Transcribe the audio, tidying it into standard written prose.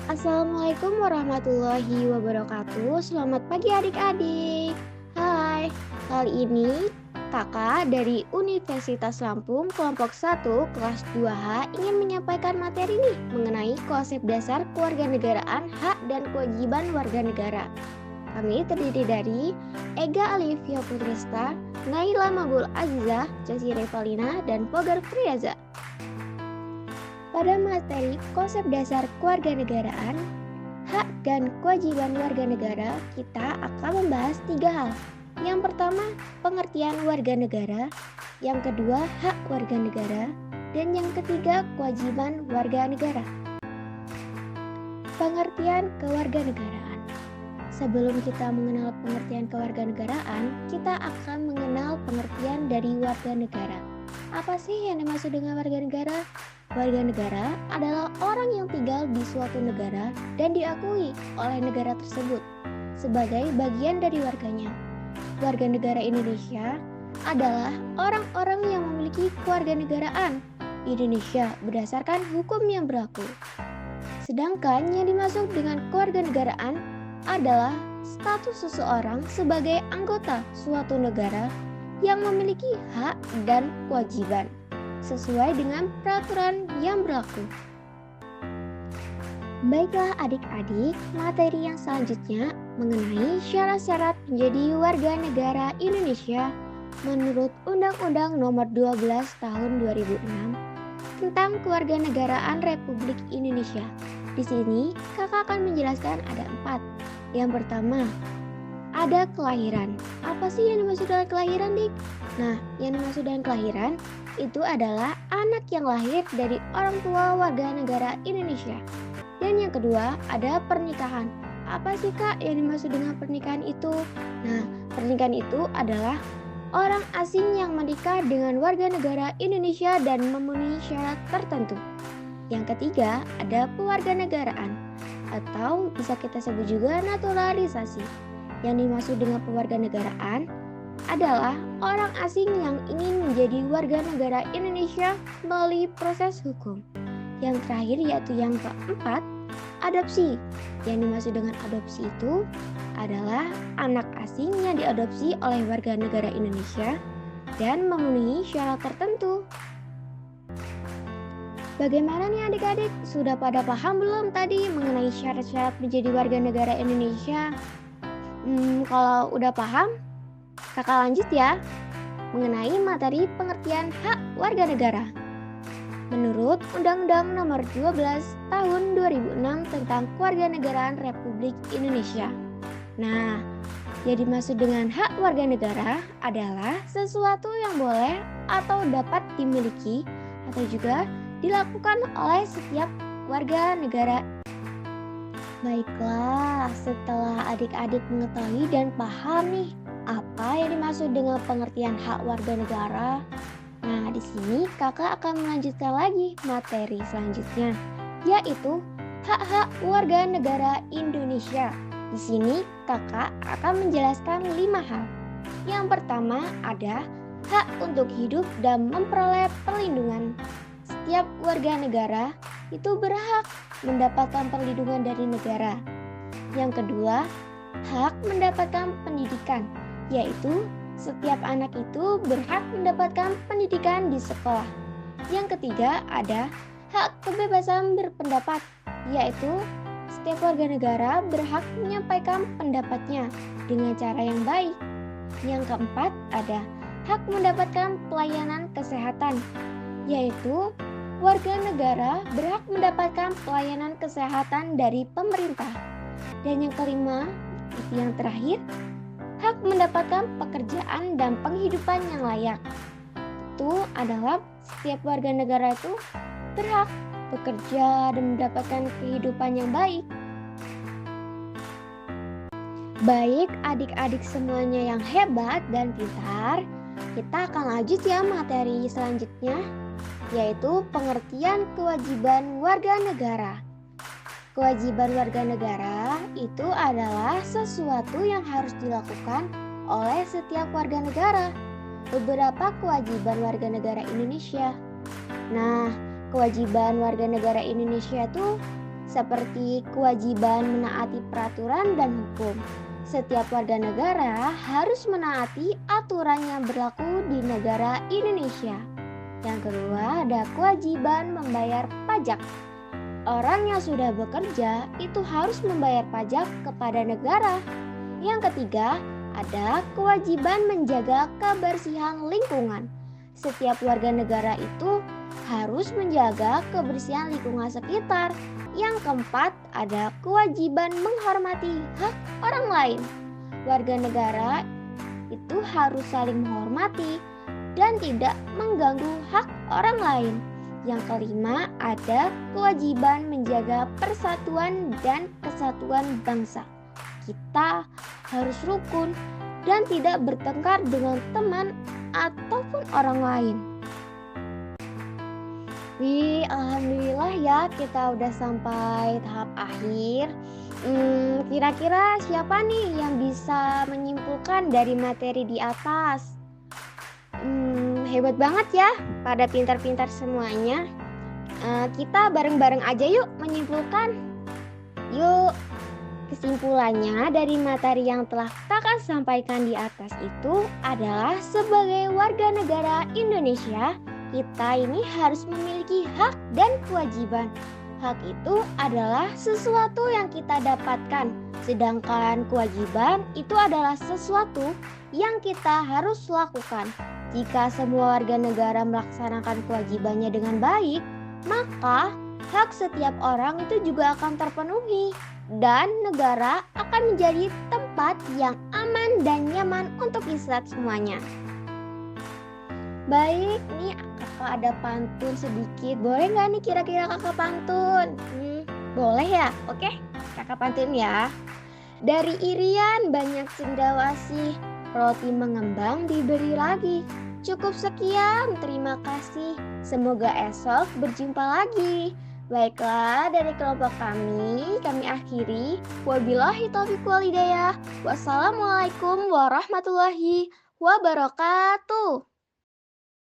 Assalamualaikum warahmatullahi wabarakatuh. Selamat pagi adik-adik. Hai, kali ini kakak dari Universitas Lampung kelompok 1 kelas 2H ingin menyampaikan materi nih mengenai konsep dasar kewarganegaraan, hak dan kewajiban warga negara. Kami terdiri dari Ega Alivia Putrista, Naila Mabul Azizah, Josi Revalina, dan Pogar Friaza. Pada materi konsep dasar kewarganegaraan, hak dan kewajiban warga negara, kita akan membahas 3 hal. Yang pertama, pengertian warga negara. Yang kedua, hak warga negara. Dan yang ketiga, kewajiban warga negara. Pengertian kewarganegaraan. Sebelum kita mengenal pengertian kewarganegaraan, kita akan mengenal pengertian dari warga negara. Apa sih yang dimaksud dengan warga negara? Warga negara adalah orang yang tinggal di suatu negara dan diakui oleh negara tersebut sebagai bagian dari warganya. Warga negara Indonesia adalah orang-orang yang memiliki kewarganegaraan Indonesia berdasarkan hukum yang berlaku. Sedangkan yang dimaksud dengan kewarganegaraan adalah status seseorang sebagai anggota suatu negara yang memiliki hak dan kewajiban sesuai dengan peraturan yang berlaku. Baiklah adik-adik, materi yang selanjutnya mengenai syarat-syarat menjadi warga negara Indonesia menurut Undang-Undang Nomor 12 Tahun 2006 tentang Kewarganegaraan Republik Indonesia. Di sini kakak akan menjelaskan ada 4. Yang pertama, ada kelahiran. Apa sih yang dimaksud dengan kelahiran, Dik? Nah, yang dimaksud dengan kelahiran itu adalah anak yang lahir dari orang tua warga negara Indonesia. Dan yang kedua, ada pernikahan. Apa sih Kak yang dimaksud dengan pernikahan itu? Nah, pernikahan itu adalah orang asing yang menikah dengan warga negara Indonesia dan memenuhi syarat tertentu. Yang ketiga, ada pewarganegaraan atau bisa kita sebut juga naturalisasi. Yang dimaksud dengan pewarganegaraan adalah orang asing yang ingin menjadi warga negara Indonesia melalui proses hukum. Yang terakhir yaitu yang keempat, adopsi. Yang dimaksud dengan adopsi itu adalah anak asing yang diadopsi oleh warga negara Indonesia dan memenuhi syarat tertentu. Bagaimana nih adik-adik? Sudah pada paham belum tadi mengenai syarat-syarat menjadi warga negara Indonesia? Kalau udah paham, kakak lanjut ya, mengenai materi pengertian hak warga negara. Menurut Undang-Undang Nomor 12 Tahun 2006 tentang Kewarganegaraan Republik Indonesia. Nah, yang dimaksud dengan hak warga negara adalah sesuatu yang boleh atau dapat dimiliki atau juga dilakukan oleh setiap warga negara. Baiklah, setelah adik-adik mengetahui dan paham nih apa yang dimaksud dengan pengertian hak warga negara. Nah, di sini kakak akan melanjutkan lagi materi selanjutnya, yaitu hak-hak warga negara Indonesia. Di sini kakak akan menjelaskan 5 hal. Yang pertama ada hak untuk hidup dan memperoleh perlindungan. Setiap warga negara itu berhak mendapatkan perlindungan dari negara. Yang kedua, hak mendapatkan pendidikan, yaitu setiap anak itu berhak mendapatkan pendidikan di sekolah. Yang ketiga, ada hak kebebasan berpendapat, yaitu setiap warga negara berhak menyampaikan pendapatnya dengan cara yang baik. Yang keempat, ada hak mendapatkan pelayanan kesehatan, yaitu warga negara berhak mendapatkan pelayanan kesehatan dari pemerintah. Dan yang kelima, itu yang terakhir, hak mendapatkan pekerjaan dan penghidupan yang layak. Itu adalah setiap warga negara itu berhak bekerja dan mendapatkan kehidupan yang baik. Baik adik-adik semuanya yang hebat dan pintar, kita akan lanjut ya materi selanjutnya, yaitu pengertian kewajiban warga negara. Kewajiban warga negara itu adalah sesuatu yang harus dilakukan oleh setiap warga negara. Beberapa kewajiban warga negara Indonesia. Nah, kewajiban warga negara Indonesia itu seperti kewajiban menaati peraturan dan hukum. Setiap warga negara harus menaati aturan yang berlaku di negara Indonesia. Yang kedua, ada kewajiban membayar pajak. Orang yang sudah bekerja itu harus membayar pajak kepada negara. Yang ketiga, ada kewajiban menjaga kebersihan lingkungan. Setiap warga negara itu harus menjaga kebersihan lingkungan sekitar. Yang keempat, ada kewajiban menghormati hak orang lain. Warga negara itu harus saling menghormati dan tidak mengganggu hak orang lain. Yang kelima, ada kewajiban menjaga persatuan dan kesatuan bangsa. Kita harus rukun dan tidak bertengkar dengan teman ataupun orang lain. Wih, alhamdulillah ya kita udah sampai tahap akhir. Kira-kira siapa nih yang bisa menyimpulkan dari materi di atas? Hebat banget ya, pada pintar-pintar semuanya. Kita bareng-bareng aja yuk menyimpulkan. Yuk, kesimpulannya dari materi yang telah kakak sampaikan di atas itu adalah sebagai warga negara Indonesia, kita ini harus memiliki hak dan kewajiban. Hak itu adalah sesuatu yang kita dapatkan, sedangkan kewajiban itu adalah sesuatu yang kita harus lakukan. Jika semua warga negara melaksanakan kewajibannya dengan baik, maka hak setiap orang itu juga akan terpenuhi dan negara akan menjadi tempat yang aman dan nyaman untuk kita semuanya. Baik, nih kakak ada pantun sedikit. Boleh nggak nih kira-kira kakak pantun? Boleh ya? Oke, kakak pantun ya. Dari irian banyak cendrawasih, roti mengembang diberi lagi. Cukup sekian, terima kasih. Semoga esok berjumpa lagi. Baiklah, dari kelompok kami akhiri. Wabillahi taufiq wal hidayah. Wassalamualaikum warahmatullahi wabarakatuh.